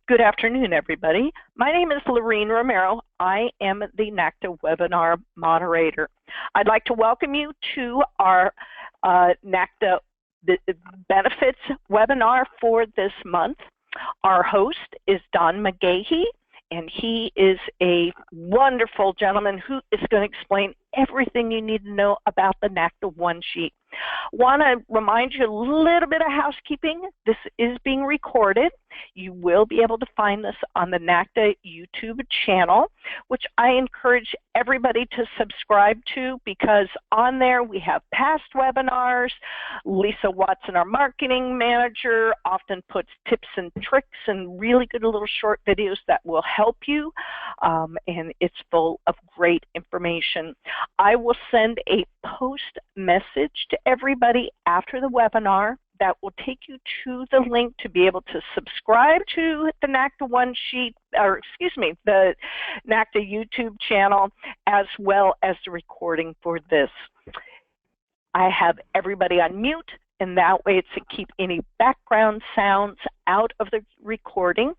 Good afternoon, everybody. My name is Laurines Romero. I am the NACTA webinar moderator. I'd like to welcome you to our NACTA benefits webinar for this month. Our host is Don McGahey, and he is a wonderful gentleman who is going to explain everything you need to know about the NACTA One Sheet. Want to remind you a little bit of housekeeping. This is being recorded. You will be able to find this on the NACTA YouTube channel, which I encourage everybody to subscribe to, because on there we have past webinars. Lisa Watson, our marketing manager, often puts tips and tricks and really good little short videos that will help you, and it's full of great information. I will send a post message to everybody after the webinar that will take you to the link to be able to subscribe to the NACTA One Sheet, or excuse me, the NACTA YouTube channel, as well as the recording for this. I have everybody on mute, and that way it's to keep any background sounds out of the recording.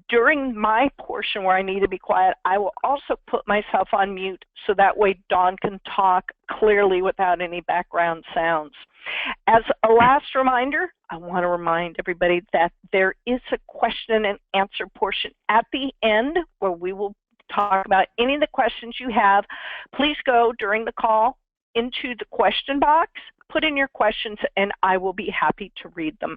During my portion where I need to be quiet, I will also put myself on mute so that way Dawn can talk clearly without any background sounds. As a last reminder, I want to remind everybody that there is a question and answer portion at the end where we will talk about any of the questions you have. Please go during the call into the question box, put in your questions, and I will be happy to read them.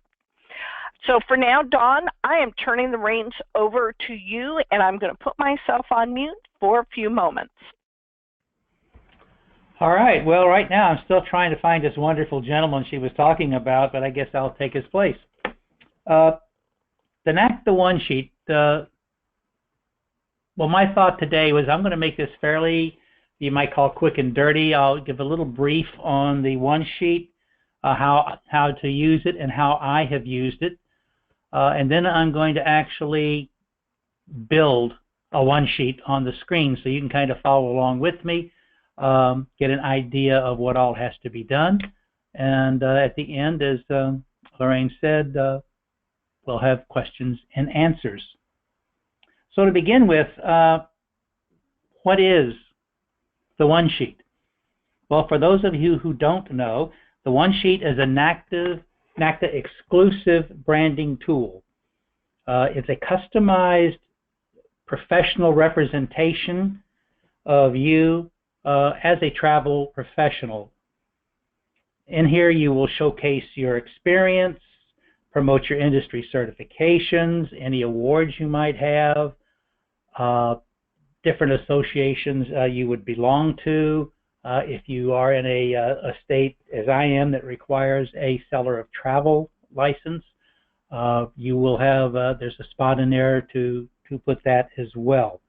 So for now, Dawn, I am turning the reins over to you, and I'm going to put myself on mute for a few moments. All right. Well, right now I'm still trying to find this wonderful gentleman she was talking about, but I guess I'll take his place. The NACTA One Sheet, well, my thought today was I'm going to make this fairly, you might call quick and dirty. I'll give a little brief on the One Sheet, how to use it and how I have used it. And then I'm going to actually build a One Sheet on the screen so you can kind of follow along with me, get an idea of what all has to be done. And at the end, as Lorraine said, we'll have questions and answers. So to begin with, what is the One Sheet? Well, for those of you who don't know, the One Sheet is a NACTA exclusive branding tool. It's a customized professional representation of you as a travel professional. In here you will showcase your experience, promote your industry certifications, any awards you might have, different associations you would belong to. If you are in a state, as I am, that requires a seller of travel license, you will have, there's a spot in there to put that as well.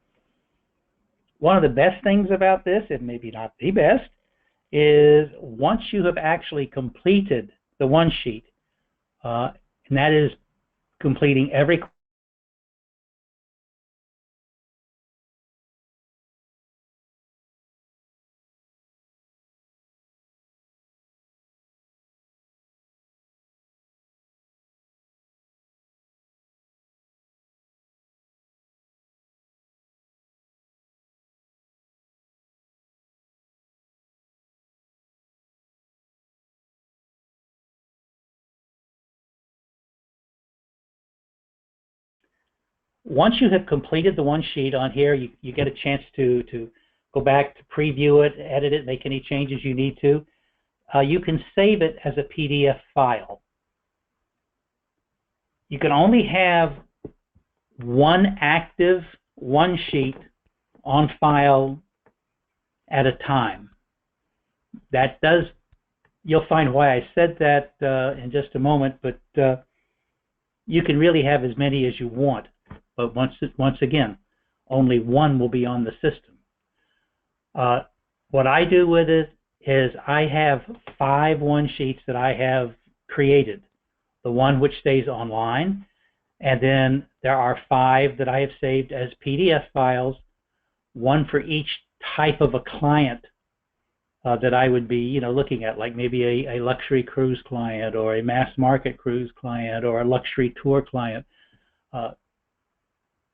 One of the best things about this, and maybe not the best, is once you have actually completed the One Sheet, and that is completing every Once you have completed the One Sheet on here, you get a chance to go back to preview it, edit it, make any changes you need to. You can save it as a PDF file. You can only have one active One Sheet on file at a time. That does, you'll find why I said that in just a moment, but you can really have as many as you want. But once again, only one will be on the system. What I do with it is I have 5 One Sheets that I have created. The one which stays online, and then there are 5 that I have saved as PDF files, one for each type of a client that I would be, looking at, like maybe a luxury cruise client or a mass market cruise client or a luxury tour client.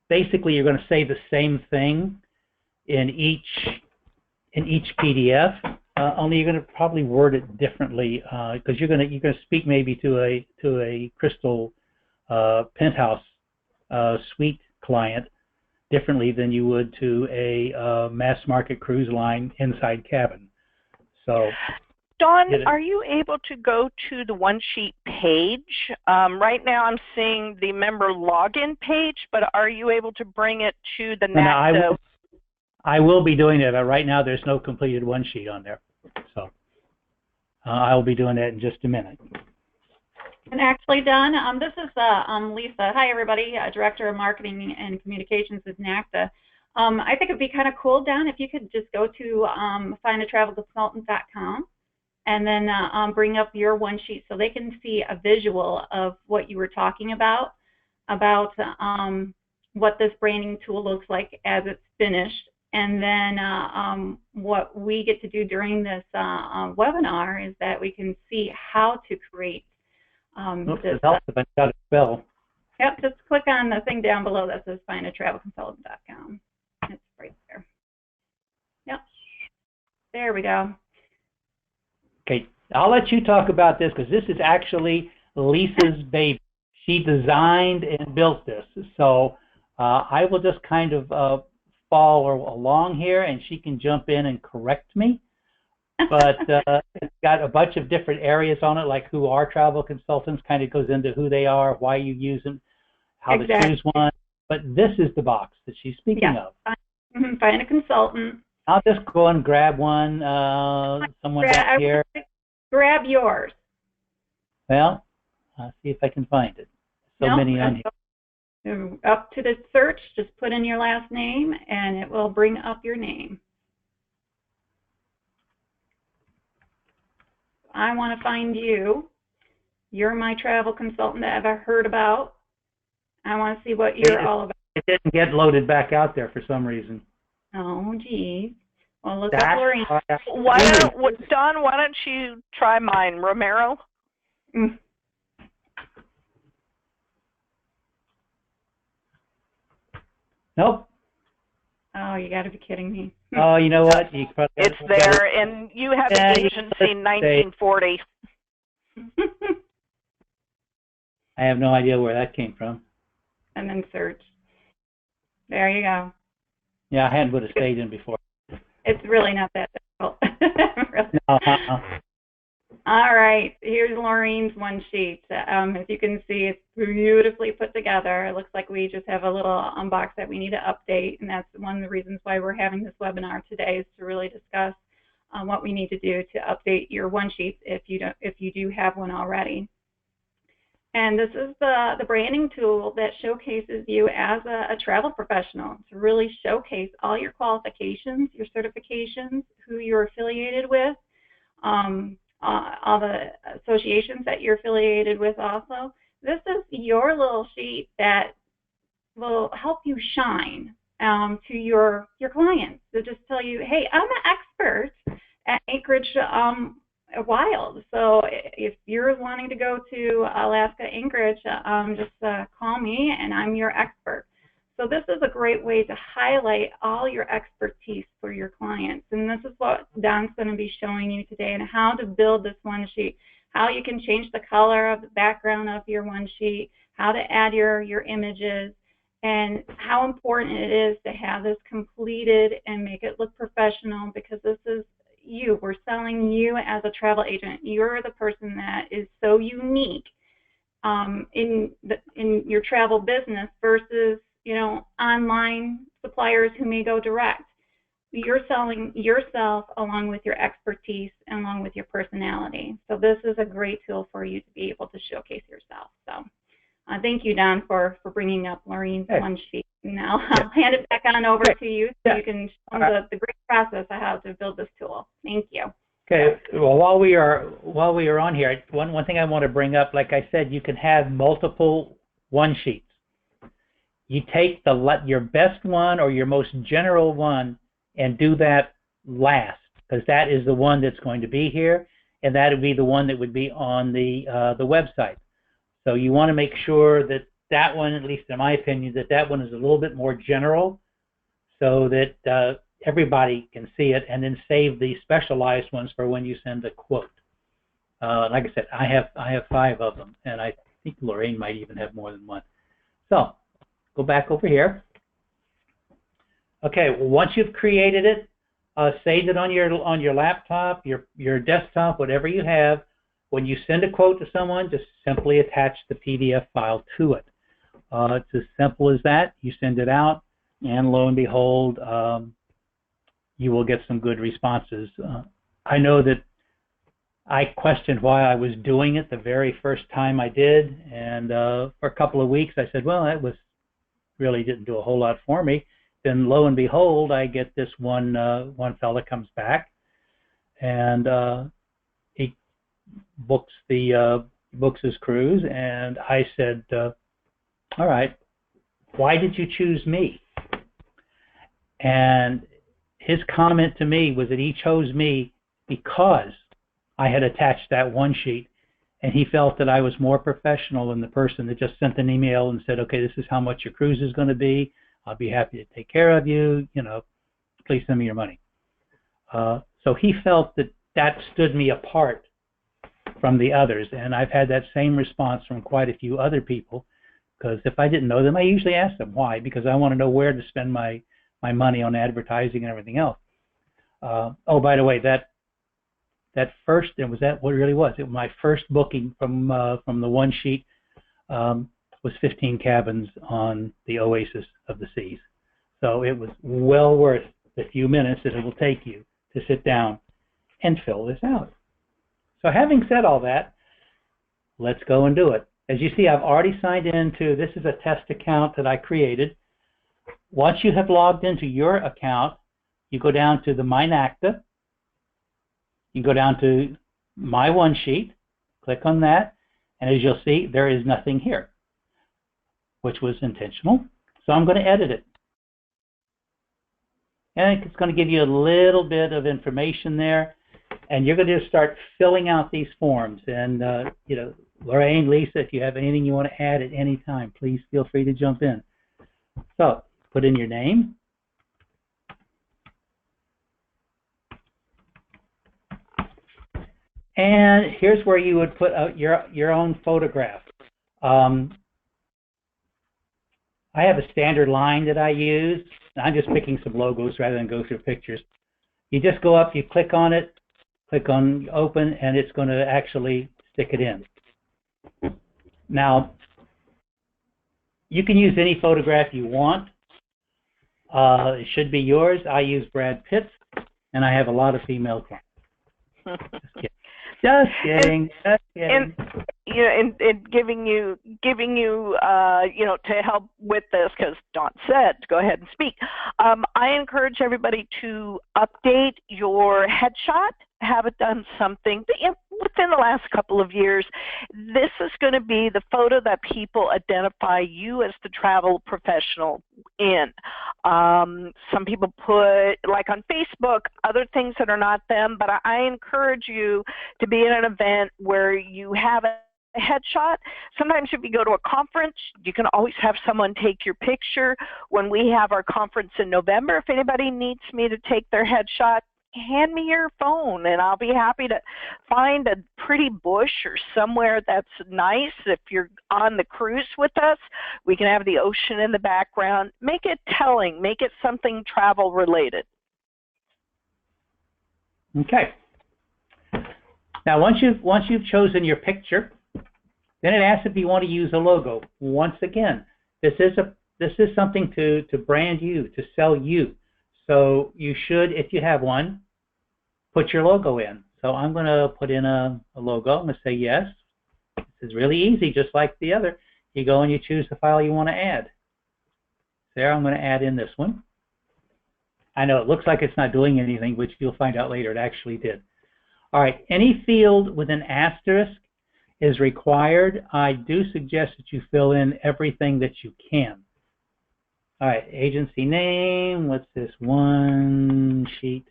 basically you're going to say the same thing in each PDF. Only you're going to probably word it differently because you're going to speak maybe to a crystal penthouse suite client differently than you would to a mass market cruise line inside cabin. So, Dawn, are you able to go to the One Sheet page? Right now I'm seeing the member login page, but are you able to bring it to the NACTA? I will be doing that. Right now there's no completed One Sheet on there. So I will be doing that in just a minute. And actually, Don, this is Lisa. Hi, everybody. Director of Marketing and Communications with NACTA. I think it'd be kind of cool, Don, if you could just go to findatravelconsultant.com and then bring up your One Sheet so they can see a visual of what you were talking about what this branding tool looks like as it's finished. And then what we get to do during this webinar is that we can see how to create this. It helps if I got a spell. Yep, just click on the thing down below that says findatravelconsultant.com. It's right there. Yep. There we go. Okay, I'll let you talk about this because this is actually Lisa's baby. She designed and built this. So I will just kind of follow along here, and she can jump in and correct me. But it's got a bunch of different areas on it, like who are travel consultants, kind of goes into who they are, why you use them, how to choose one. But this is the box that she's speaking of. Find a consultant. I'll just go and grab one, someone back here. Grab yours. Well, I'll see if I can find it. So many on here. Up to the search, just put in your last name, and it will bring up your name. I want to find you. You're my travel consultant that I've heard about. I want to see what you're all about. It didn't get loaded back out there for some reason. Oh, geez. Well, look up Laurines. Don, why don't you try mine, Romero? Nope. Oh, you got to be kidding me. Oh, you know what? It's there, and you have an agency in 1940. I have no idea where that came from. And then search. There you go. Yeah, I hadn't put a state in before. It's really not that difficult. Really. No, All right, here's Laurines One Sheet. As you can see, it's beautifully put together. It looks like we just have a little box that we need to update, and that's one of the reasons why we're having this webinar today, is to really discuss what we need to do to update your One Sheet if you do have one already. And this is the branding tool that showcases you as a travel professional, to really showcase all your qualifications, your certifications, who you're affiliated with, all the associations that you're affiliated with also. This is your little sheet that will help you shine to your clients. To just tell you, hey, I'm an expert at Anchorage Wild. So if you're wanting to go to Alaska Anchorage, just call me and I'm your expert. So this is a great way to highlight all your expertise for your clients. And this is what Don's going to be showing you today, and how to build this One Sheet, how you can change the color of the background of your One Sheet, how to add your images, and how important it is to have this completed and make it look professional, because this is you. We're selling you as a travel agent. You're the person that is so unique in your travel business versus online suppliers who may go direct. You're selling yourself along with your expertise and along with your personality. So this is a great tool for you to be able to showcase yourself. So thank you, Don, for bringing up Laurines One Sheet. Now I'll hand it back on over to you so you can show the great process of how to build this tool. Thank you. Okay. Well, while we are on here, one thing I want to bring up, like I said, you can have multiple One Sheets. You take your best one or your most general one and do that last, because that is the one that's going to be here, and that would be the one that would be on the website. So you want to make sure that that one, at least in my opinion, that one is a little bit more general, so that everybody can see it, and then save the specialized ones for when you send a quote. Like I said, I have 5 of them, and I think Laurine might even have more than one. So go back over here. Okay, well, once you've created it, save it on your laptop, your desktop, whatever you have. When you send a quote to someone, just simply attach the PDF file to it. It's as simple as that. You send it out, and lo and behold, you will get some good responses. I know that I questioned why I was doing it the very first time I did, and for a couple of weeks I said, well, that really didn't do a whole lot for me. Then lo and behold, I get this one fella comes back, and he books his cruise, and I said, all right, why did you choose me? And his comment to me was that he chose me because I had attached that one sheet, and he felt that I was more professional than the person that just sent an email and said, okay, this is how much your cruise is going to be. I'll be happy to take care of you. Please send me your money. So he felt that stood me apart from the others, and I've had that same response from quite a few other people, because if I didn't know them, I usually ask them why, because I want to know where to spend my money on advertising and everything else. Oh, by the way, that first, and was that what it really was? My first booking from the one sheet was 15 cabins on the Oasis of the Seas. So it was well worth the few minutes that it will take you to sit down and fill this out. So having said all that, let's go and do it. As you see, I've already signed into, this is a test account that I created. Once you have logged into your account, you go down to the My NACTA. You go down to My One Sheet, click on that, and as you'll see, there is nothing here, which was intentional. So I'm going to edit it. And it's going to give you a little bit of information there, and you're going to just start filling out these forms. And, Laurine, Lisa, if you have anything you want to add at any time, please feel free to jump in. So put in your name. And here's where you would put out your own photograph. I have a standard line that I use. I'm just picking some logos rather than go through pictures. You just go up, you click on it, click on open, and it's going to actually stick it in. Now, you can use any photograph you want. It should be yours. I use Brad Pitt's, and I have a lot of female clients. Just kidding. Just kidding. And giving you to help with this, because Dawn said to go ahead and speak. I encourage everybody to update your headshot. Have it done something within the last couple of years. This is going to be the photo that people identify you as the travel professional in. Some people put, like on Facebook, other things that are not them, but I encourage you to be in an event where you have a headshot. Sometimes if you go to a conference, you can always have someone take your picture. When we have our conference in November, if anybody needs me to take their headshot, hand me your phone and I'll be happy to find a pretty bush or somewhere that's nice. If you're on the cruise with us, we can have the ocean in the background. Make it telling, make it something travel related. Okay. Now once you've chosen your picture, then it asks if you want to use a logo. Once again, this is something to brand you, to sell you. So you should, if you have one, put your logo in. So I'm going to put in a logo. I'm going to say yes. This is really easy, just like the other. You go and you choose the file you want to add. There, I'm going to add in this one. I know it looks like it's not doing anything, which you'll find out later it actually did. All right, any field with an asterisk is required. I do suggest that you fill in everything that you can. All right, agency name, what's this, One Sheet.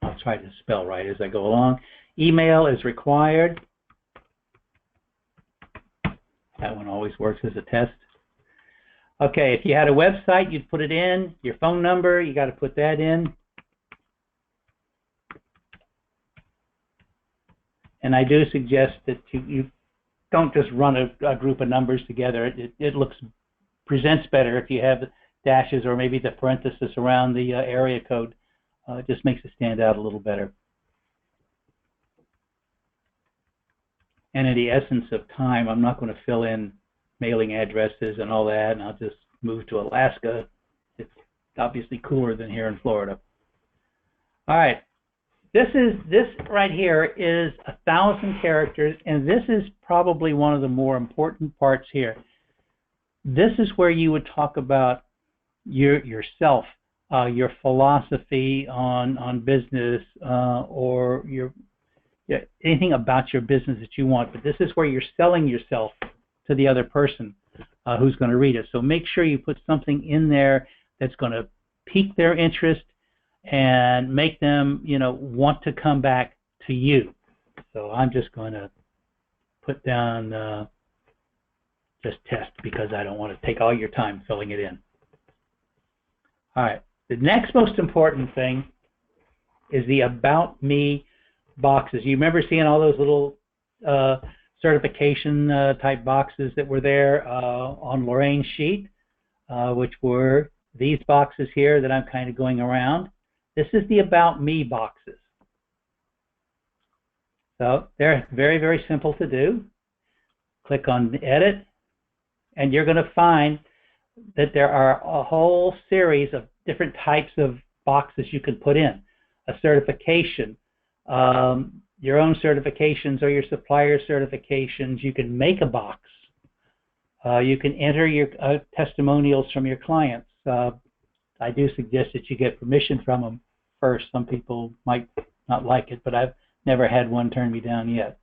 I'll try to spell right as I go along. Email is required. That one always works as a test. Okay, if you had a website, you'd put it in. Your phone number, you got to put that in. And I do suggest that you don't just run a group of numbers together. It presents better if you have dashes or maybe the parenthesis around the area code. It just makes it stand out a little better. And in the essence of time, I'm not going to fill in mailing addresses and all that, and I'll just move to Alaska. It's obviously cooler than here in Florida. All right, this right here is 1,000 characters, and this is probably one of the more important parts here. This is where you would talk about yourself, your philosophy on business, or anything about your business that you want. But this is where you're selling yourself to the other person who's going to read it. So make sure you put something in there that's going to pique their interest and make them, want to come back to you. So I'm just going to put down just test because I don't want to take all your time filling it in. All right. The next most important thing is the About Me boxes. You remember seeing all those little certification type boxes that were there on Laurines Sheet, which were these boxes here that I'm kind of going around. This is the About Me boxes. So they're very, very simple to do. Click on Edit, and you're going to find that there are a whole series of different types of boxes you can put in. A certification, your own certifications or your supplier certifications. You can make a box. You can enter your testimonials from your clients. I do suggest that you get permission from them first. Some people might not like it, but I've never had one turn me down yet.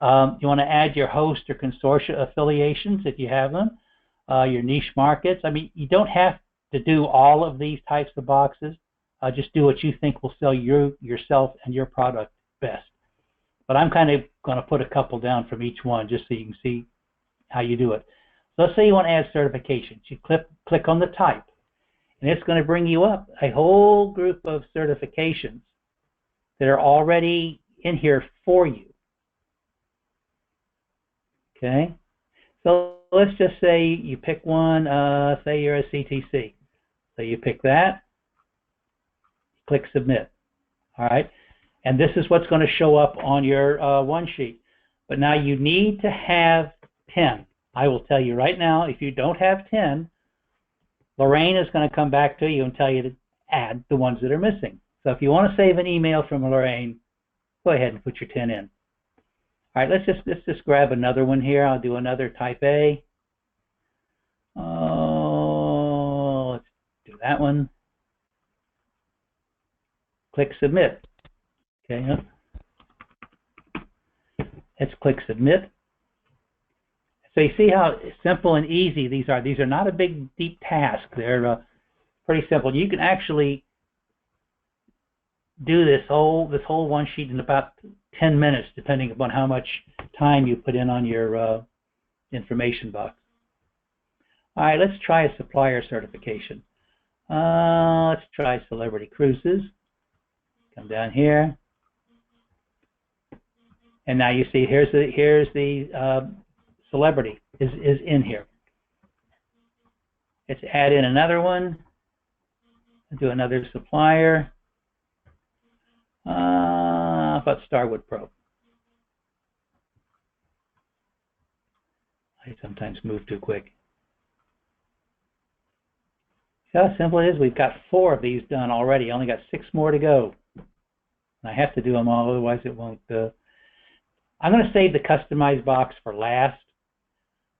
You want to add your host or consortia affiliations if you have them, your niche markets. I mean, you don't have to do all of these types of boxes. Just do what you think will sell yourself and your product best. But I'm kind of going to put a couple down from each one just so you can see how you do it. So let's say you want to add certifications. You click on the type, and it's going to bring you up a whole group of certifications that are already in here for you. Okay? So let's just say you pick one, say you're a CTC. So you pick that, click Submit. All right? And this is what's going to show up on your one sheet. But now you need to have 10. I will tell you right now, if you don't have 10, Lorraine is going to come back to you and tell you to add the ones that are missing. So if you want to save an email from Lorraine, go ahead and put your 10 in. All right, let's just grab another one here. I'll do another type A. Let's do that one. Click Submit. Okay. Let's click Submit. So you see how simple and easy these are. These are not a big, deep task. They're pretty simple. You can actually do this whole one sheet in about 10 minutes, depending upon how much time you put in on your information box. All right, let's try a supplier certification. Let's try Celebrity Cruises. Come down here, and now you see here's the celebrity is in here. Let's add in another one. Do another supplier. How about Starwood Pro? I sometimes move too quick. See how simple it is? We've got 4 of these done already. Only got 6 more to go. And I have to do them all, otherwise it won't. I'm going to save the customized box for last.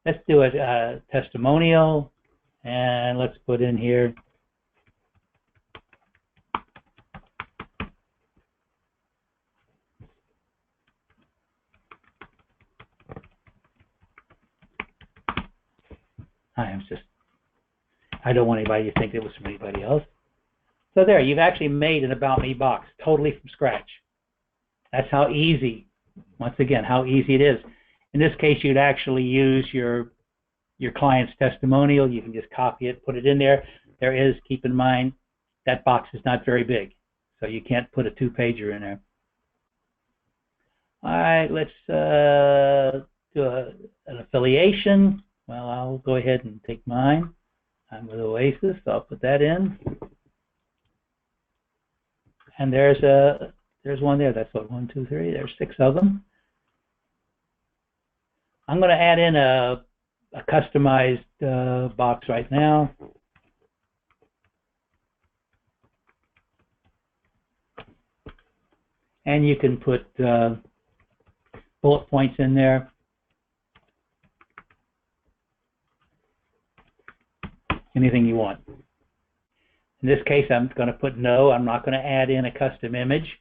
Let's do a testimonial, and let's put in here I don't want anybody to think it was from anybody else. So there, you've actually made an About Me box totally from scratch. That's how easy, once again, how easy it is. In this case, you'd actually use your client's testimonial. You can just copy it, put it in there. There is, keep in mind, that box is not very big, so you can't put a 2-pager in there. All right, let's do an affiliation. Well, I'll go ahead and take mine. I'm with Oasis, so I'll put that in. And there's one there. That's what, 1, 2, 3. There's 6 of them. I'm going to add in a customized box right now. And you can put bullet points in there. Anything you want. In this case, I'm going to put no. I'm not going to add in a custom image.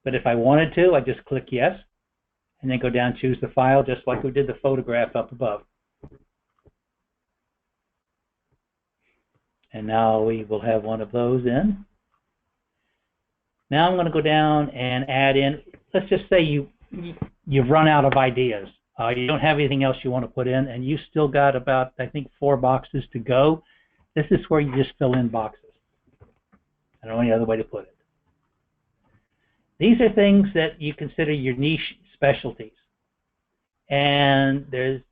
But if I wanted to, I just click yes. And then go down, choose the file, just like we did the photograph up above. And now we will have one of those in. Now I'm going to go down and add in, let's just say you've run out of ideas. You don't have anything else you want to put in, and you still got about, I think, 4 boxes to go. This is where you just fill in boxes. I don't know any other way to put it. These are things that you consider your niche specialties. And there's,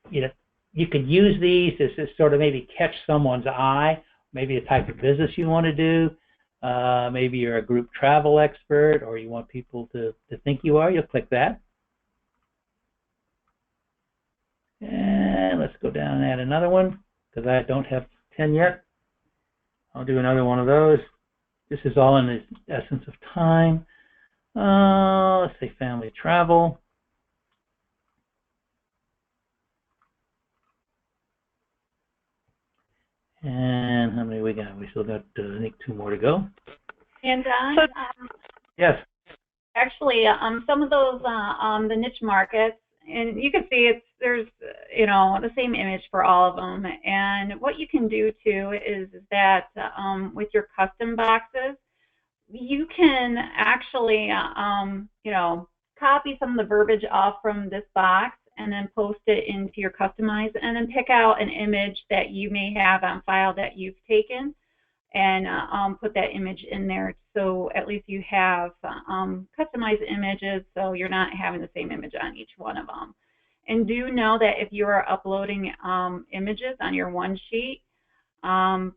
you could use these to sort of maybe catch someone's eye, maybe a type of business you want to do. Maybe you're a group travel expert, or you want people to think you are. You'll click that. And let's go down and add another one, because I don't have 10 yet. I'll do another one of those. This is all in the essence of time. Let's say family travel. And how many we got? We still got, I think, 2 more to go. And yes. Actually, some of those the niche markets, and you can see there's the same image for all of them. And what you can do too is that with your custom boxes, you can actually copy some of the verbiage off from this box and then post it into your customized, and then pick out an image that you may have on file that you've taken, and put that image in there, so at least you have customized images, so you're not having the same image on each one of them. And do know that if you are uploading images on your one sheet,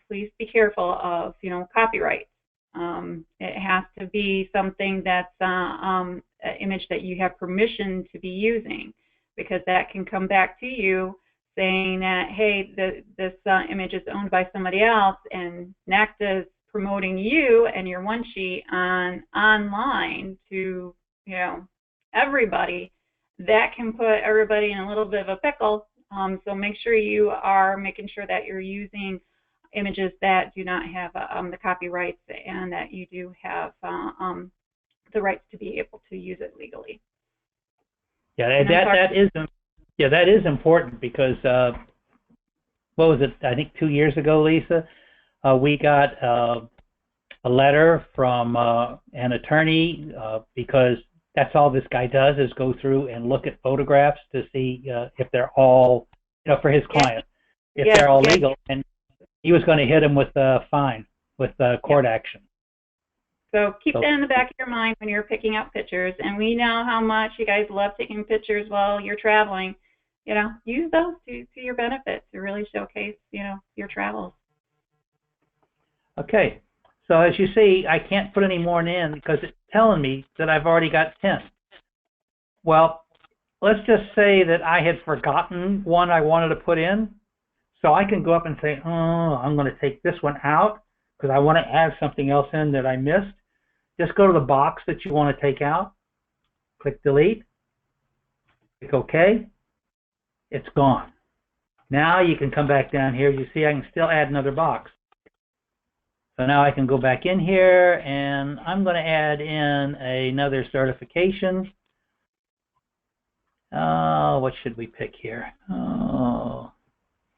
please be careful of copyright. It has to be something that's an image that you have permission to be using, because that can come back to you saying that, hey, this image is owned by somebody else, and NACTA is promoting you and your one sheet online to everybody. That can put everybody in a little bit of a pickle. So make sure you are making sure that you're using images that do not have the copyrights, and that you do have the rights to be able to use it legally. Yeah, that is important, because what was it? I think 2 years ago, Lisa, we got a letter from an attorney, because that's all this guy does is go through and look at photographs to see if they're all, for his client, if they're all legal, and he was going to hit him with a fine, with court action. So keep that in the back of your mind when you're picking out pictures. And we know how much you guys love taking pictures while you're traveling. Use those to your benefit, to really showcase, your travels. Okay. So as you see, I can't put any more in because it's telling me that I've already got 10. Well, let's just say that I had forgotten one I wanted to put in. So I can go up and say, oh, I'm going to take this one out because I want to add something else in that I missed. Just go to the box that you want to take out. Click delete. Click OK. It's gone. Now you can come back down here. You see I can still add another box. So now I can go back in here, and I'm going to add in another certification. What should we pick here? Oh,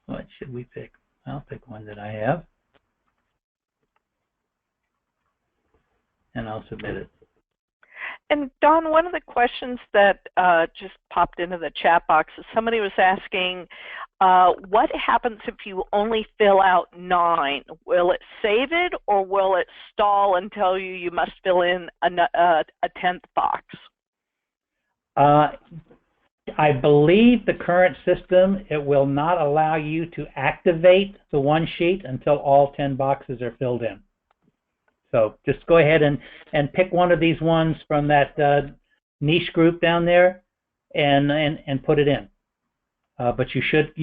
what should we pick? I'll pick one that I have. And I'll submit it. And Don, one of the questions that just popped into the chat box is somebody was asking, what happens if you only fill out 9? Will it save it, or will it stall and tell you you must fill in a 10th box? I believe the current system, it will not allow you to activate the one sheet until all 10 boxes are filled in. So just go ahead and pick one of these ones from that niche group down there and put it in. But you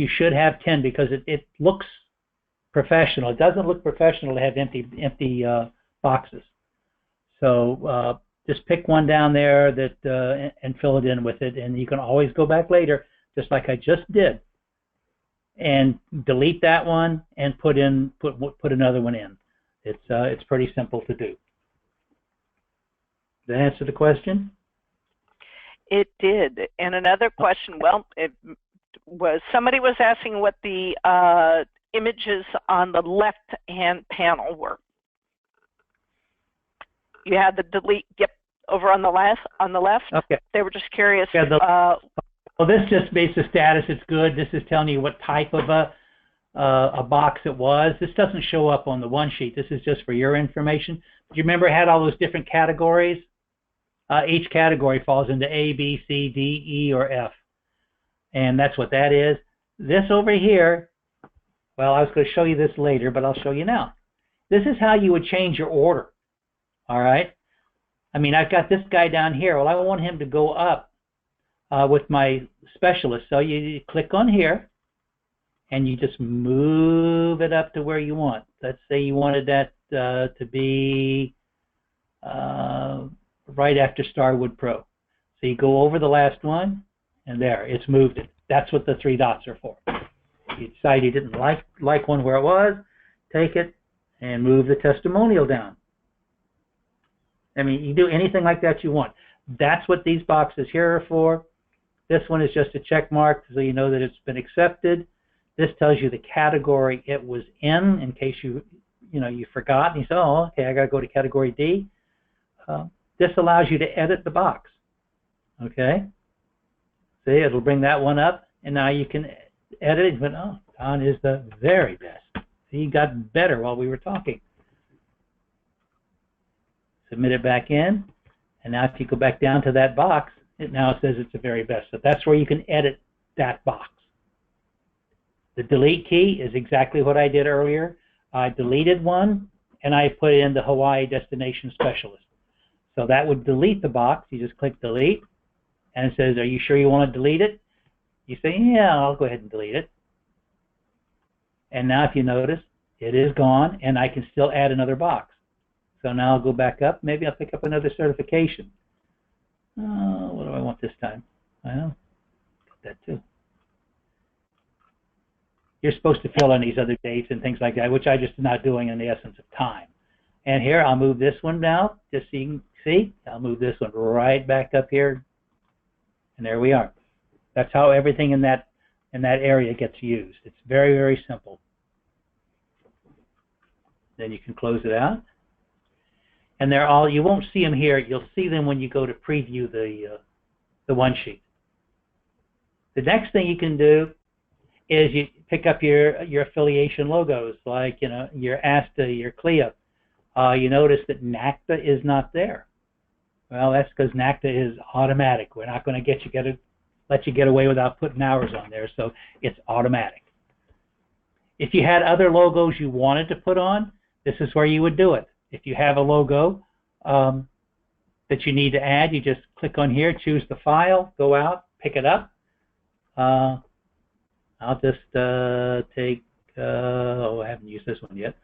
should have 10 because it looks professional. It doesn't look professional to have empty boxes. So just pick one down there that and fill it in with it, and you can always go back later, just like I just did, and delete that one and put another one in. It's pretty simple to do. Did that answer the question? It did. And another question, well, somebody was asking what the images on the left-hand panel were. You had the delete, yep, over on the left. Okay. They were just curious. Yeah, well, this just makes the status. It's good. This is telling you what type of a box it was. This doesn't show up on the one sheet. This is just for your information. Do you remember it had all those different categories? Each category falls into A, B, C, D, E, or F. And that's what that is. This over here, well, I was going to show you this later, but I'll show you now. This is how you would change your order. All right? I mean, I've got this guy down here. Well, I want him to go up with my specialist. So you click on here, and you just move it up to where you want. Let's say you wanted that to be right after Starwood Pro. So you go over the last one, and there, it's moved it. That's what the 3 dots are for. You decide you didn't like one where it was, take it and move the testimonial down. I mean, you do anything like that you want. That's what these boxes here are for. This one is just a check mark so you know that it's been accepted. This tells you the category it was in case you forgot and you say, oh, okay, I got to go to category D. This allows you to edit the box. Okay? See, it'll bring that one up, and now you can edit it. But oh, Don is the very best. See, he got better while we were talking. Submit it back in, and now if you go back down to that box, it now says it's the very best. So that's where you can edit that box. The delete key is exactly what I did earlier. I deleted one, and I put in the Hawaii Destination Specialist. So that would delete the box. You just click delete, and it says, are you sure you want to delete it? You say, yeah, I'll go ahead and delete it. And now if you notice, it is gone, and I can still add another box. So now I'll go back up. Maybe I'll pick up another certification. What do I want this time? Well, put that too. You're supposed to fill in these other dates and things like that, which I just am not doing in the essence of time. And here, I'll move this one now, just so you can see. I'll move this one right back up here, and there we are. That's how everything in that area gets used. It's very, very simple. Then you can close it out. And they're all, you won't see them here. You'll see them when you go to preview the one sheet. The next thing you can do is you pick up your affiliation logos, like your ASTA, your CLIA. You notice that NACTA is not there. Well, that's because NACTA is automatic. We're not going to let you get away without putting hours on there, so it's automatic. If you had other logos you wanted to put on, this is where you would do it. If you have a logo that you need to add, you just click on here, choose the file, go out, pick it up. I'll just take, I haven't used this one yet.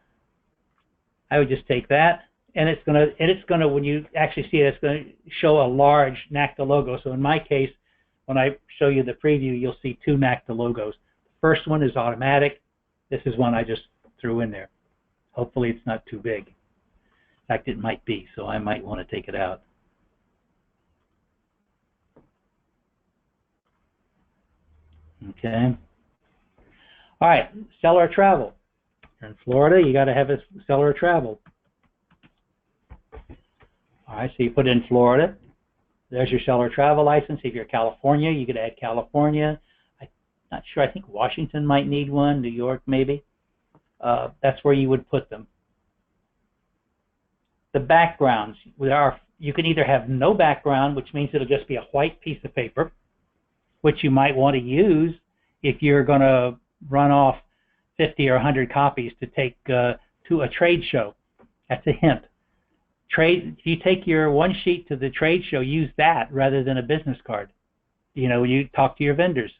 I would just take that, and it's gonna, when you actually see it, it's gonna show a large NACTA logo. So in my case, when I show you the preview, you'll see 2 NACTA logos. The first one is automatic. This is one I just threw in there. Hopefully it's not too big. In fact, it might be, so I might want to take it out. Okay. All right, seller travel. You're in Florida, you got to have a seller travel. All right, so you put in Florida. There's your seller travel license. If you're California, you could add California. I'm not sure. I think Washington might need one. New York, maybe. That's where you would put them. The backgrounds. You can either have no background, which means it'll just be a white piece of paper, which you might want to use if you're going to run off 50 or 100 copies to take to a trade show. That's a hint. If you take your one sheet to the trade show, use that rather than a business card. You know, you talk to your vendors.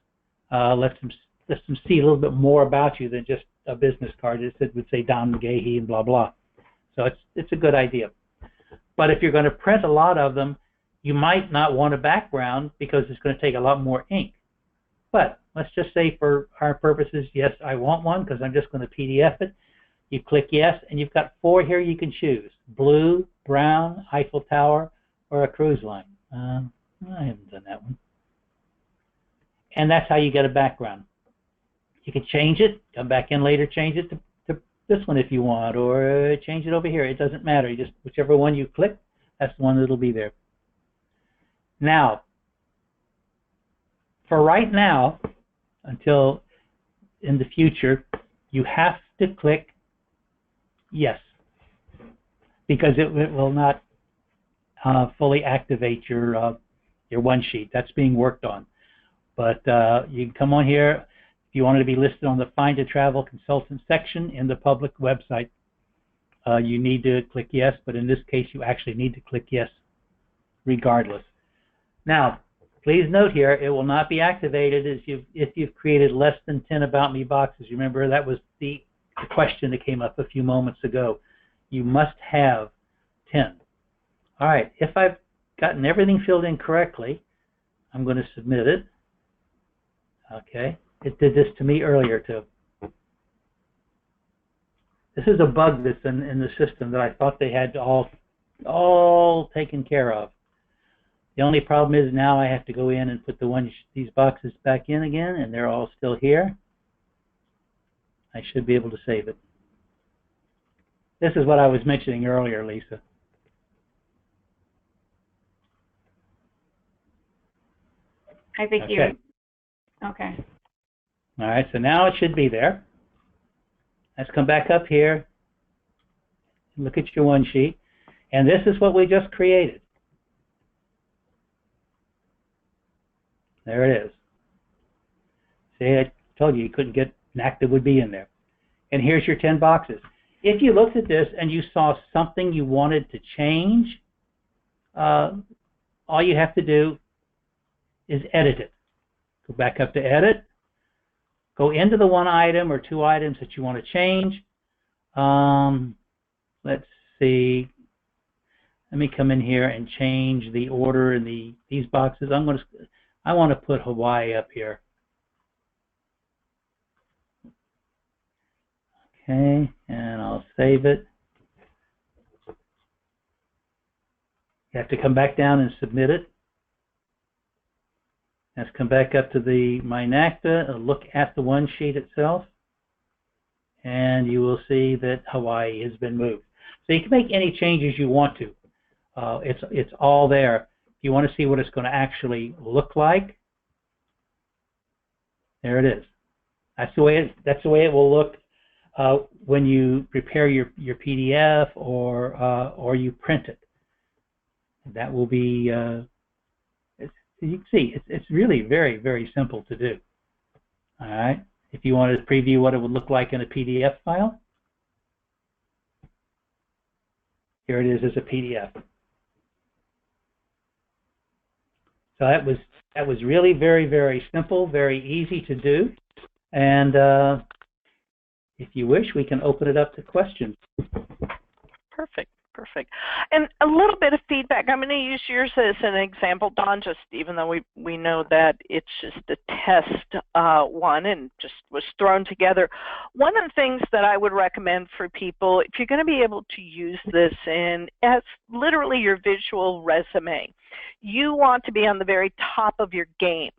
Let them see a little bit more about you than just a business card. It would say Don McGahee and blah blah. So it's a good idea. But if you're going to print a lot of them, you might not want a background because it's going to take a lot more ink. But let's just say for our purposes, yes, I want one because I'm just going to PDF it. You click yes, and you've got 4 here you can choose: blue, brown, Eiffel Tower, or a cruise line. I haven't done that one. And that's how you get a background. You can change it, come back in later, change it to this one if you want, or change it over here. It doesn't matter. You just whichever one you click, that's the one that'll be there. Now, for right now, until in the future, you have to click yes, because it will not fully activate your one sheet. That's being worked on. But you can come on here. If you wanted to be listed on the Find a Travel Consultant section in the public website, you need to click yes, but in this case you actually need to click yes regardless. Now, please note here, it will not be activated if you've created less than 10 About Me boxes. Remember, that was the question that came up a few moments ago. You must have 10. All right, if I've gotten everything filled in correctly, I'm going to submit it. Okay, it did this to me earlier too. This is a bug that's in the system that I thought they had all taken care of. The only problem is now I have to go in and put these boxes back in again, and they're all still here. I should be able to save it. This is what I was mentioning earlier, Lisa. I think okay. you. Okay. All right, so now it should be there. Let's come back up here. Look at your one sheet. And this is what we just created. There it is. See, I told you couldn't get NACTA would be in there. And here's your 10 boxes. If you looked at this and you saw something you wanted to change, all you have to do is edit it. Go back up to edit. Go into the one item or 2 items that you want to change. Let's see. Let me come in here and change the order in these boxes. I want to put Hawaii up here. Okay, and I'll save it. You have to come back down and submit it. Let's come back up to My NACTA and look at the one sheet itself, and you will see that Hawaii has been moved. So you can make any changes you want to. It's all there. If you want to see what it's going to actually look like, there it is. That's the way it will look when you prepare your PDF or you print it. That will be. You can see it's really very, very simple to do. All right. If you wanted to preview what it would look like in a PDF file, here it is as a PDF. So that was really very, very simple, very easy to do. And if you wish, we can open it up to questions. Perfect. Perfect. And a little bit of feedback. I'm going to use yours as an example, Don, just even though we know that it's just a test one and just was thrown together. One of the things that I would recommend for people, if you're going to be able to use this as literally your visual resume, You want to be on the very top of your game.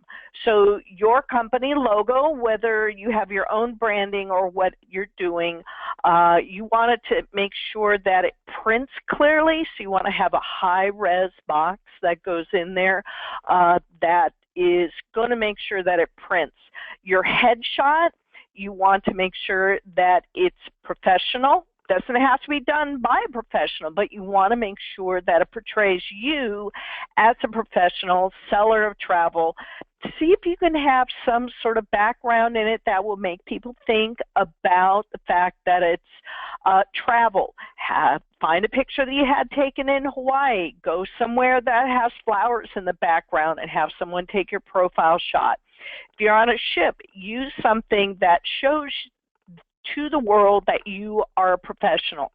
So your company logo, whether you have your own branding or what you're doing, you want it to make sure that it prints clearly. So you want to have a high-res box that goes in there that is going to make sure that it prints. Your headshot, you want to make sure that it's professional. Doesn't have to be done by a professional, but you want to make sure that it portrays you as a professional seller of travel. See if you can have some sort of background in it that will make people think about the fact that it's travel. Find a picture that you had taken in Hawaii. Go somewhere that has flowers in the background and have someone take your profile shot. If you're on a ship, use something that shows to the world that you are a professional.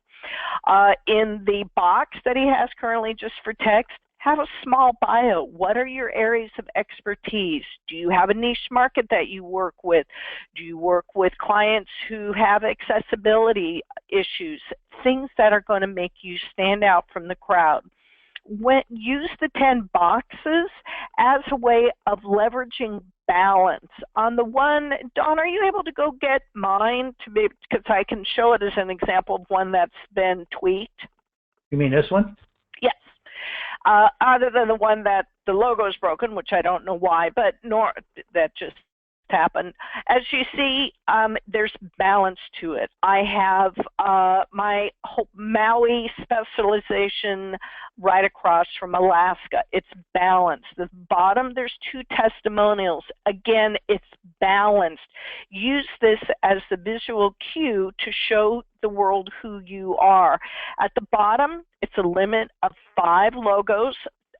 In the box that he has currently just for text, have a small bio. What are your areas of expertise? Do you have a niche market that you work with? Do you work with clients who have accessibility issues? Things that are going to make you stand out from the crowd. Use the 10 boxes as a way of leveraging balance. On the one, Dawn, are you able to go get mine because I can show it as an example of one that's been tweaked? You mean this one? Yes. Other than the one that the logo is broken, which I don't know why, but that just happened. As you see, there's balance to it. I have my Maui specialization right across from Alaska. It's balanced. The bottom, there's 2 testimonials. Again, it's balanced. Use this as the visual cue to show the world who you are. At the bottom, it's a limit of 5 logos.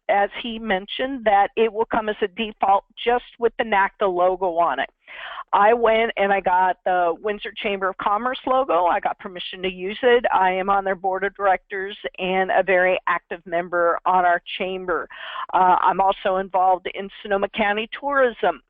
As he mentioned, that it will come as a default just with the NACTA logo on it. I went and I got the Windsor Chamber of Commerce logo. I got permission to use it. I am on their board of directors and a very active member on our chamber. I'm also involved in Sonoma County Tourism.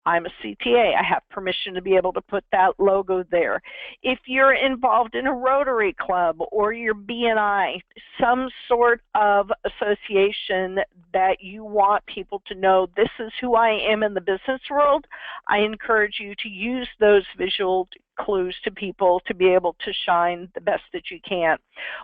I'm a CTA. I have permission to be able to put that logo there. If you're involved in a Rotary Club or your BNI, some sort of association that you want people to know this is who I am in the business world, I encourage you to use those visual clues to people to be able to shine the best that you can.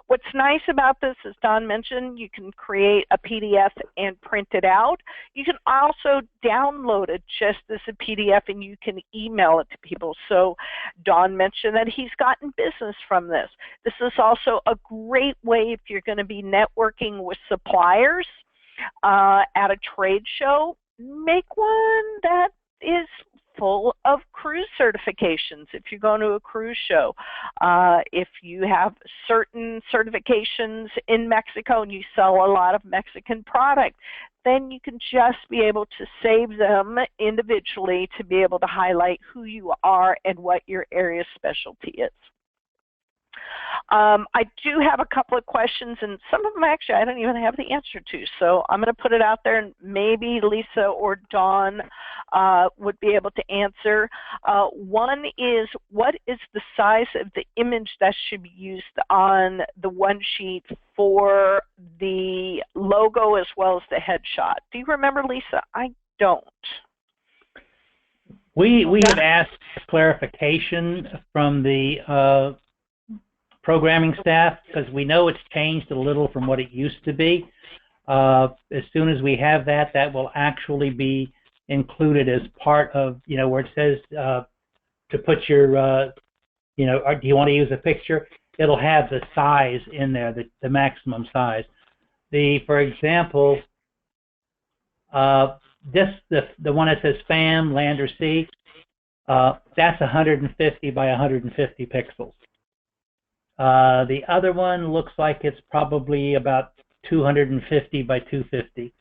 What's nice about this, as Don mentioned, you can create a PDF and print it out. You can also download it just as a PDF and you can email it to people. So Don mentioned that he's gotten business from this. This is also a great way if you're going to be networking with suppliers at a trade show. Make one that is full of cruise certifications if you're going to a cruise show. If you have certain certifications in Mexico and you sell a lot of Mexican product, then you can just be able to save them individually to be able to highlight who you are and what your area specialty is. I do have a couple of questions, and some of them actually I don't even have the answer to, so I'm going to put it out there, and maybe Lisa or Dawn would be able to answer. One is, what is the size of the image that should be used on the one sheet for the logo as well as the headshot? Do you remember, Lisa? I don't. We have asked clarification from the programming staff because we know it's changed a little from what it used to be. As soon as we have that, that will actually be included as part of, where it says to put your, do you want to use a picture? It'll have the size in there, the maximum size. For example, the one that says FAM, land or sea, that's 150 by 150 pixels. The other one looks like it's probably about 250 by 250,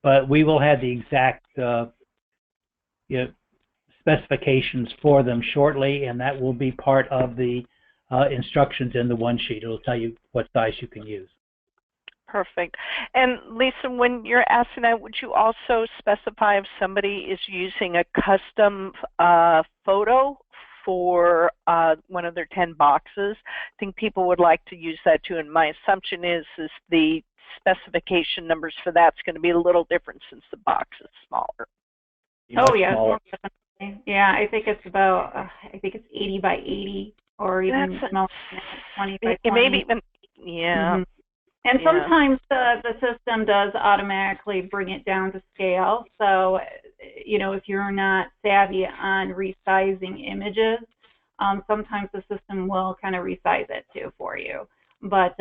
but we will have the exact specifications for them shortly, and that will be part of the instructions in the one sheet. It will tell you what size you can use. Perfect. And Lisa, when you're asking that, would you also specify if somebody is using a custom photo for one of their 10 boxes? I think people would like to use that too, and my assumption is the specification numbers for that's going to be a little different since the box is smaller. Oh, yeah, definitely. Yeah, I think it's about, I think it's 80 by 80 or even smaller, 20 by 20. Maybe even, yeah. Mm-hmm. And sometimes the system does automatically bring it down to scale. So, you know, if you're not savvy on resizing images, sometimes the system will kind of resize it too for you. But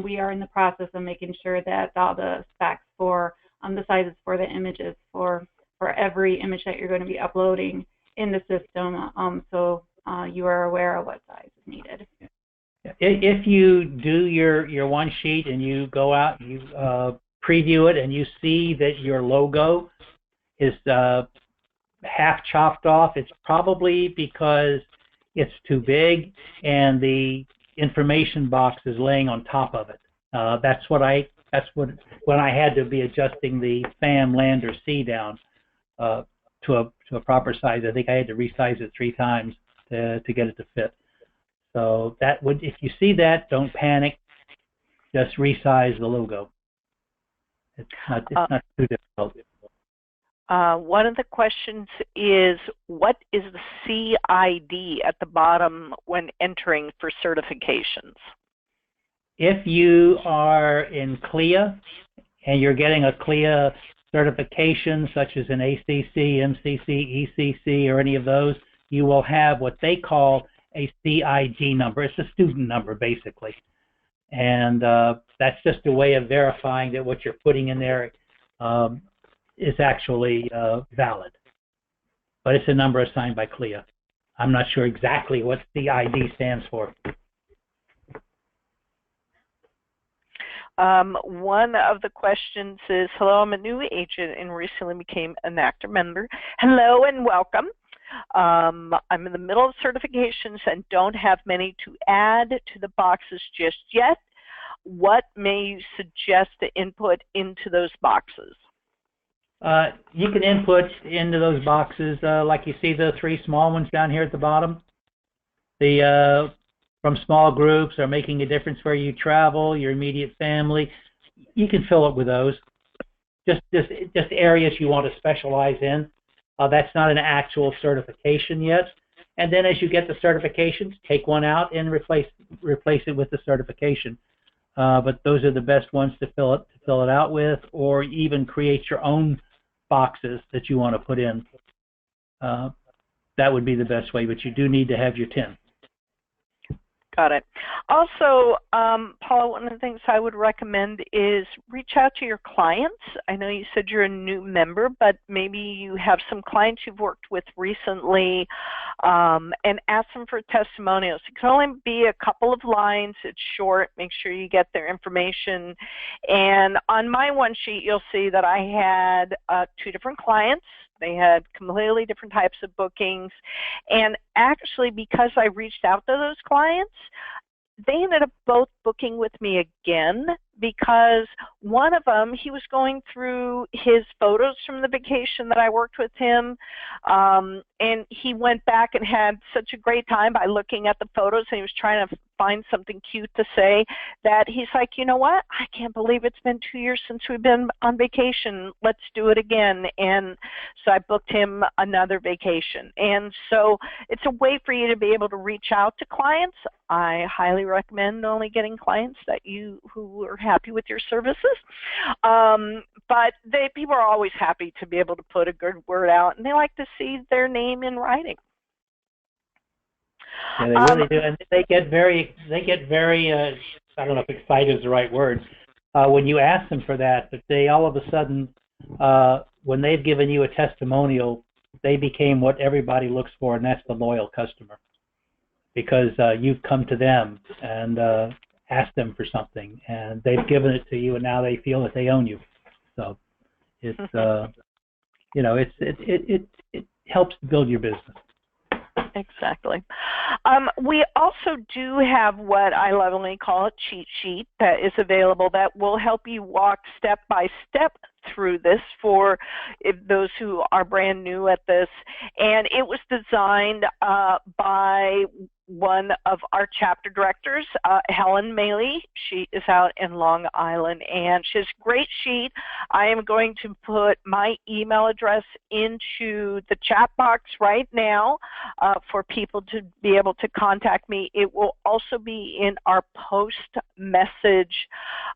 we are in the process of making sure that all the specs for the sizes for the images for every image that you're going to be uploading in the system, so you are aware of what size is needed. If you do your one sheet and you go out, you preview it, and you see that your logo is half chopped off, it's probably because it's too big and the information box is laying on top of it. That's when I had to be adjusting the FAM, land, or C down to a proper size. I think I had to resize it 3 times to get it to fit. So that would, if you see that, don't panic. Just resize the logo. It's not too difficult. One of the questions is, what is the CID at the bottom when entering for certifications? If you are in CLIA and you're getting a CLIA certification, such as an ACC, MCC, ECC, or any of those, you will have what they call a CID number. It's a student number, basically. And that's just a way of verifying that what you're putting in there is actually valid. But it's a number assigned by CLIA. I'm not sure exactly what CID stands for. One of the questions is, hello, I'm a new agent and recently became a NACTA member. Hello and welcome. I'm in the middle of certifications and don't have many to add to the boxes just yet. What may you suggest to input into those boxes? You can input into those boxes, like you see the 3 small ones down here at the bottom. The from small groups are making a difference where you travel, your immediate family. You can fill it with those. Just areas you want to specialize in. That's not an actual certification yet. And then as you get the certifications, take one out and replace it with the certification. But those are the best ones to fill it out with, or even create your own boxes that you want to put in. That would be the best way, but you do need to have your 10. Got it. Also, Paula, one of the things I would recommend is reach out to your clients. I know you said you're a new member, but maybe you have some clients you've worked with recently, and ask them for testimonials. It can only be a couple of lines. It's short. Make sure you get their information. And on my one sheet, you'll see that I had 2 different clients. They had completely different types of bookings. And actually, because I reached out to those clients, they ended up both booking with me again, because one of them, he was going through his photos from the vacation that I worked with him, and he went back and had such a great time by looking at the photos, and he was trying to find something cute to say, that he's like, you know what, I can't believe it's been 2 years since we've been on vacation. Let's do it again. And so I booked him another vacation. And so it's a way for you to be able to reach out to clients. I highly recommend only getting clients who are happy with your services. But people are always happy to be able to put a good word out, and they like to see their name in writing. Yeah, they really do, and they get very I don't know if excited is the right word, when you ask them for that, but they all of a sudden, when they've given you a testimonial, they became what everybody looks for, and that's the loyal customer, because you've come to them and asked them for something, and they've given it to you, and now they feel that they own you. So it's you know, it helps build your business. Exactly. We also do have what I lovingly call a cheat sheet that is available that will help you walk step by step through this for those who are brand new at this. And it was designed by one of our chapter directors, Helen Maley. She is out in Long Island, and she has a great sheet. I am going to put my email address into the chat box right now for people to be able to contact me. It will also be in our post message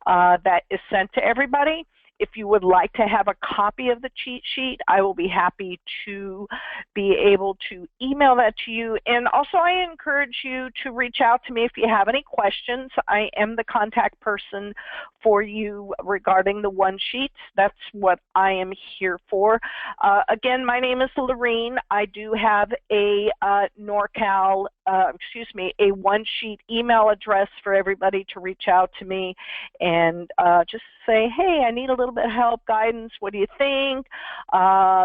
that is sent to everybody. If you would like to have a copy of the cheat sheet, I will be happy to be able to email that to you. And also, I encourage you to reach out to me if you have any questions. I am the contact person for you regarding the one sheets. That's what I am here for. Again, my name is Laurine. I do have a a one sheet email address for everybody to reach out to me and just say, hey, I need a little bit of help, guidance. What do you think?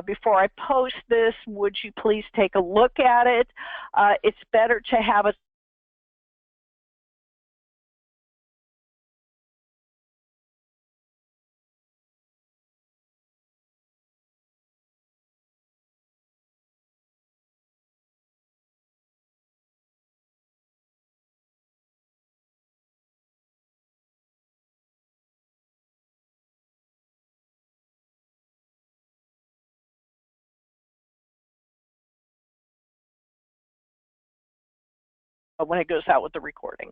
Before I post this, would you please take a look at it? It's better to have a when it goes out with the recording.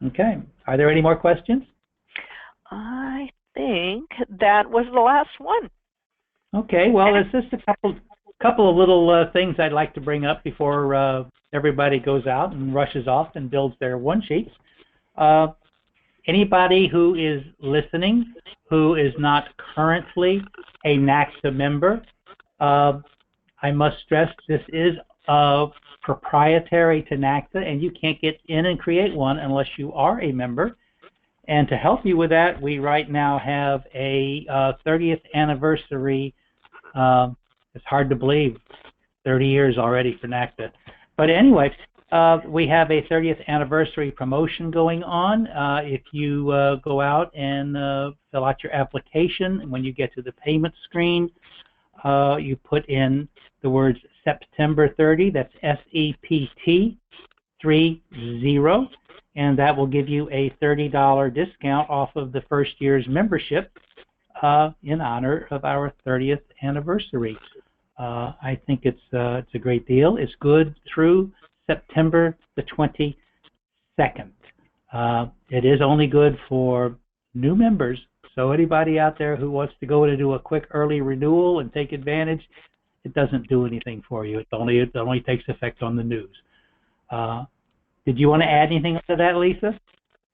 Okay. Are there any more questions? I think that was the last one. Okay. Well, there's just a couple of little things I'd like to bring up before everybody goes out and rushes off and builds their one sheets. Anybody who is listening who is not currently a NACTA member, I must stress this is proprietary to NACTA, and you can't get in and create one unless you are a member. And to help you with that, we right now have a 30th anniversary. It's hard to believe, 30 years already for NACTA. But anyway, we have a 30th anniversary promotion going on. If you go out and fill out your application, and when you get to the payment screen, you put in the words September 30, that's SEPT 30, and that will give you a $30 discount off of the first year's membership in honor of our 30th anniversary. I think it's a great deal. It's good through September the 22nd. It is only good for new members, so anybody out there who wants to go in and do a quick early renewal and take advantage, it doesn't do anything for you. It only takes effect on the news. Did you want to add anything to that, Lisa?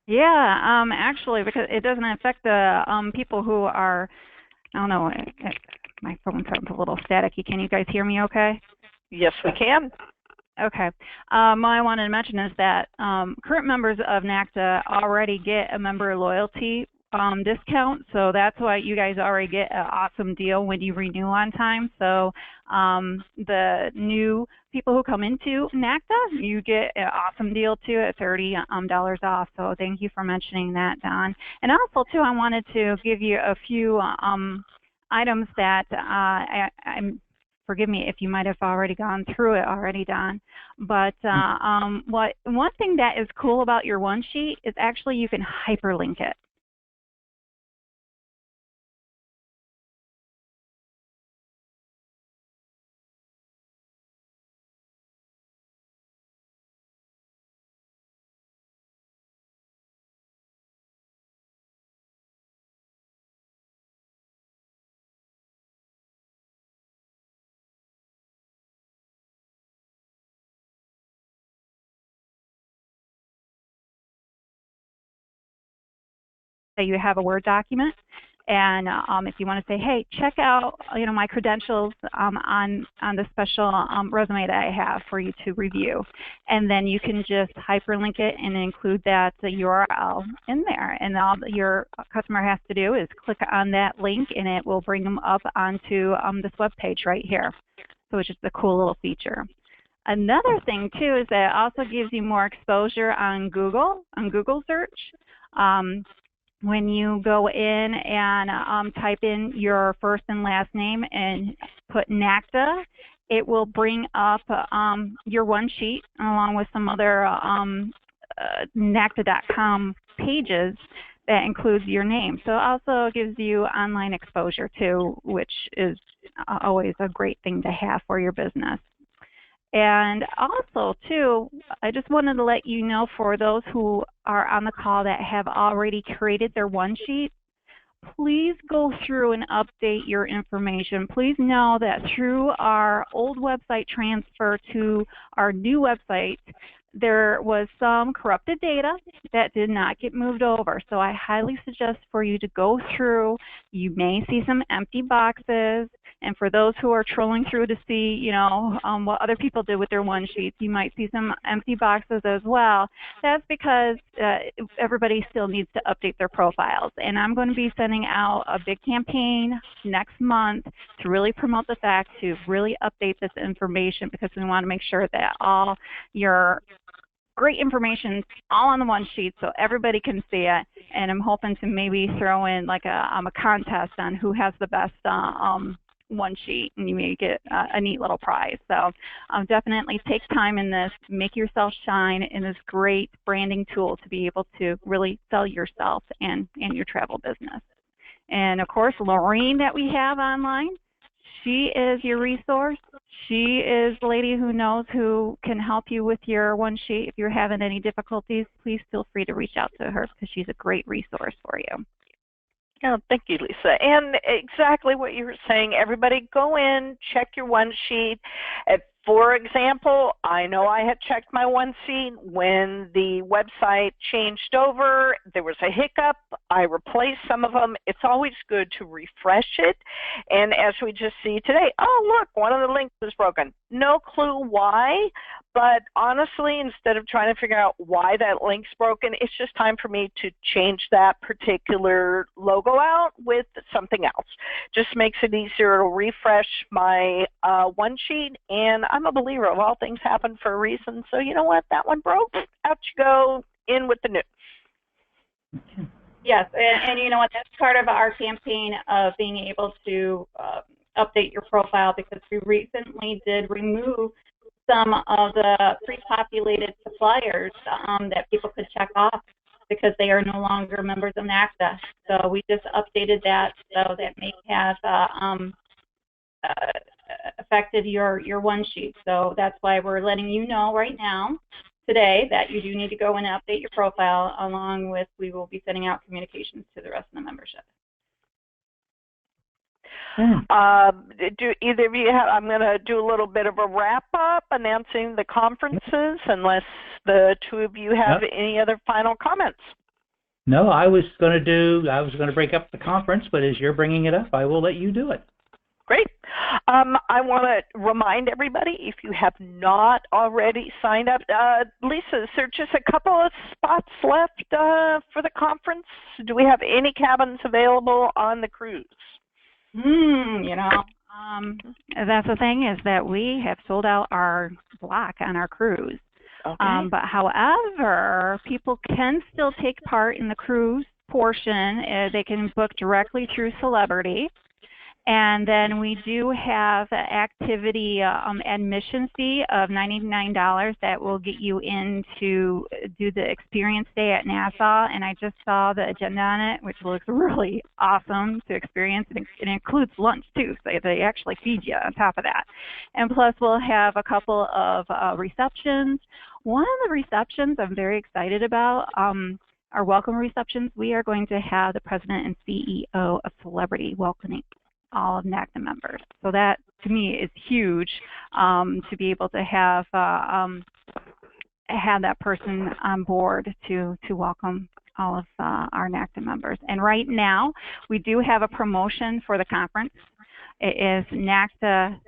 Yeah, actually, because it doesn't affect the people who are, I don't know, my phone sounds a little staticky. Can you guys hear me okay? Yes, we can. Okay. What I wanted to mention is that current members of NACTA already get a member loyalty discount, so that's why you guys already get an awesome deal when you renew on time. So the new people who come into NACTA, you get an awesome deal too at $30 off. So thank you for mentioning that, Don. And also too, I wanted to give you a few items that I'm. Forgive me if you might have already gone through it already, Don. But one thing that is cool about your one sheet is actually you can hyperlink it. You have a Word document, and if you want to say, hey, check out my credentials on the special resume that I have for you to review, and then you can just hyperlink it and include that URL in there, and all your customer has to do is click on that link, and it will bring them up onto this web page right here. So it's just a cool little feature. Another thing too is that it also gives you more exposure on Google search. when you go in and type in your first and last name and put NACTA, it will bring up your one sheet along with some other NACTA.com pages that includes your name. So it also gives you online exposure too, which is always a great thing to have for your business. And also, too, I just wanted to let you know, for those who are on the call that have already created their one sheet, please go through and update your information. Please know that through our old website transfer to our new website, there was some corrupted data that did not get moved over. So I highly suggest for you to go through. You may see some empty boxes. And for those who are trolling through to see, you know, what other people did with their one sheets, you might see some empty boxes as well. That's because everybody still needs to update their profiles. And I'm going to be sending out a big campaign next month to really promote the fact to really update this information, because we want to make sure that all your great information all on the one sheet so everybody can see it. And I'm hoping to maybe throw in like a contest on who has the best one sheet, and you may get a neat little prize. So definitely take time in this, make yourself shine in this great branding tool to be able to really sell yourself and your travel business. And of course, Laurine that we have online, she is your resource. She is the lady who knows who can help you with your one sheet. If you're having any difficulties, please feel free to reach out to her, because she's a great resource for you. Oh, thank you, Lisa. And exactly what you were saying, everybody go in, check your one sheet. For example, I know I had checked my one sheet when the website changed over. There was a hiccup. I replaced some of them. It's always good to refresh it. And as we just see today, oh, look, one of the links is broken. No clue why, but honestly, instead of trying to figure out why that link's broken, it's just time for me to change that particular logo out with something else. Just makes it easier to refresh my one sheet, and I'm a believer of all things happen for a reason. So you know what, that one broke, out you go, in with the new. Yes, and you know what, that's part of our campaign of being able to update your profile, because we recently did remove some of the pre-populated suppliers that people could check off because they are no longer members of NACTA. So we just updated that, so that may have affected your one sheet. So that's why we're letting you know right now, today, that you do need to go and update your profile, along with we will be sending out communications to the rest of the membership. Do either of you have, I'm going to do a little bit of a wrap-up announcing the conferences, unless the two of you have any other final comments. No, I was going to break up the conference, but as you're bringing it up, I will let you do it. Great. I want to remind everybody, if you have not already signed up, Lisa, is there just a couple of spots left for the conference? Do we have any cabins available on the cruise? You know, that's the thing, is that we have sold out our block on our cruise. Okay. But however, people can still take part in the cruise portion. They can book directly through Celebrity. And then we do have an activity admission fee of $99 that will get you in to do the experience day at Nassau. And I just saw the agenda on it, which looks really awesome to experience. It includes lunch too, so they actually feed you on top of that. And plus we'll have a couple of receptions. One of the receptions I'm very excited about, our welcome receptions. We are going to have the president and CEO of Celebrity welcoming all of NACTA members. So that, to me, is huge, to be able to have that person on board to welcome all of our NACTA members. And right now, we do have a promotion for the conference. It is NACTA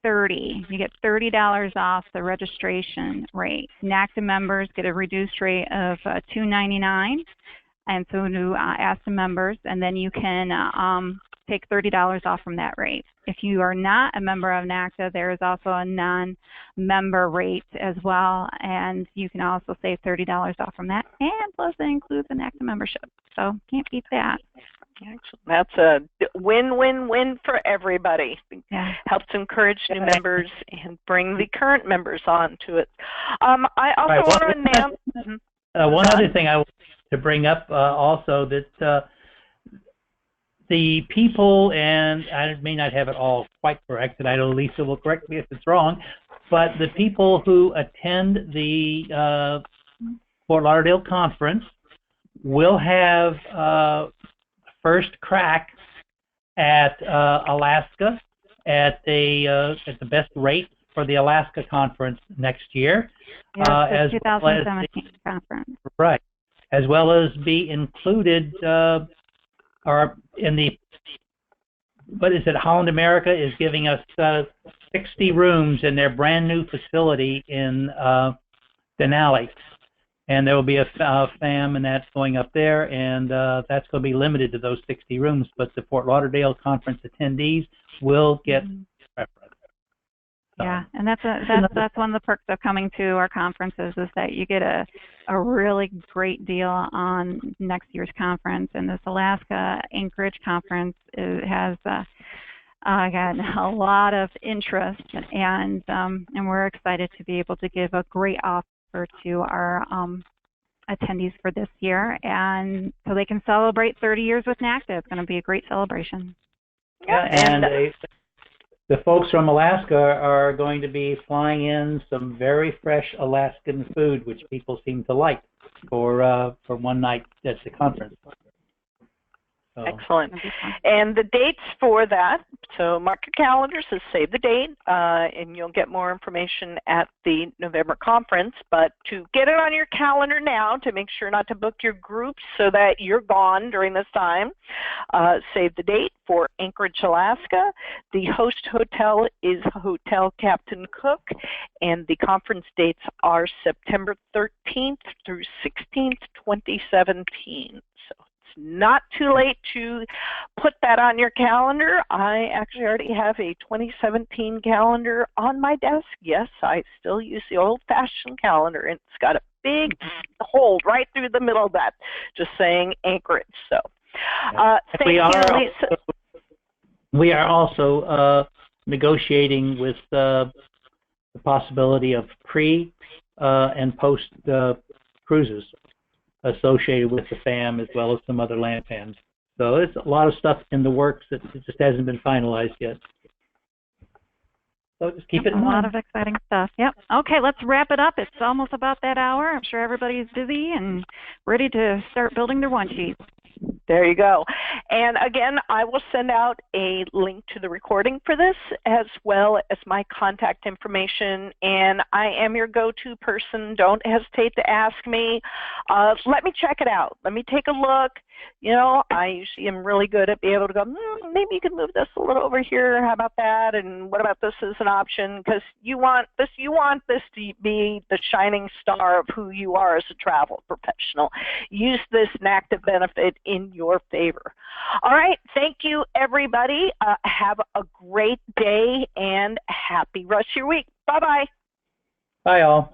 30. You get $30 off the registration rate. NACTA members get a reduced rate of $2.99. And so to ask the members, and then you can take $30 off from that rate. If you are not a member of NACTA, there is also a non-member rate as well, and you can also save $30 off from that, and plus it includes an NACTA membership. So can't beat that. That's a win-win-win for everybody. Yeah. Helps encourage new members and bring the current members on to it. I also want to announce... one other thing I want to bring up also, that the people, and I may not have it all quite correct, and I know Lisa will correct me if it's wrong, but the people who attend the Fort Lauderdale conference will have first crack at Alaska at the best rate for the Alaska conference next year. As 2017 conference. Right. As well as be included or in the, Holland America is giving us 60 rooms in their brand new facility in Denali. And there will be a FAM, and that's going up there, and that's going to be limited to those 60 rooms. But the Fort Lauderdale conference attendees will get preference. Yeah, and that's one of the perks of coming to our conferences, is that you get a really great deal on next year's conference. And this Alaska Anchorage conference has gotten a lot of interest, and we're excited to be able to give a great offer to our attendees for this year, and so they can celebrate 30 years with NACTA. It's going to be a great celebration. Yeah, and the folks from Alaska are going to be flying in some very fresh Alaskan food, which people seem to like, for one night at the conference. So. Excellent. And the dates for that, so mark your calendars, so save the date, and you'll get more information at the November conference. But to get it on your calendar now, to make sure not to book your groups so that you're gone during this time, save the date for Anchorage, Alaska. The host hotel is Hotel Captain Cook, and the conference dates are September 13th through 16th, 2017. Not too late to put that on your calendar. I actually already have a 2017 calendar on my desk. Yes, I still use the old-fashioned calendar, and it's got a big hole right through the middle of that, just saying Anchorage. So, thank you, Lisa. We are also negotiating with the possibility of pre and post cruises associated with the FAM, as well as some other land FAMs. So there's a lot of stuff in the works that just hasn't been finalized yet. So just keep it in mind. A lot of exciting stuff. Yep. Okay, let's wrap it up. It's almost about that hour. I'm sure everybody's busy and ready to start building their one sheet. There you go. And again, I will send out a link to the recording for this, as well as my contact information. And I am your go-to person. Don't hesitate to ask me. Let me check it out. Let me take a look. You know, I usually am really good at being able to go, maybe you can move this a little over here. How about that? And what about this as an option? Because you want this to be the shining star of who you are as a travel professional. Use this NACTA benefit in your favor. All right. Thank you, everybody. Have a great day and happy rest of your week. Bye-bye. Bye, all.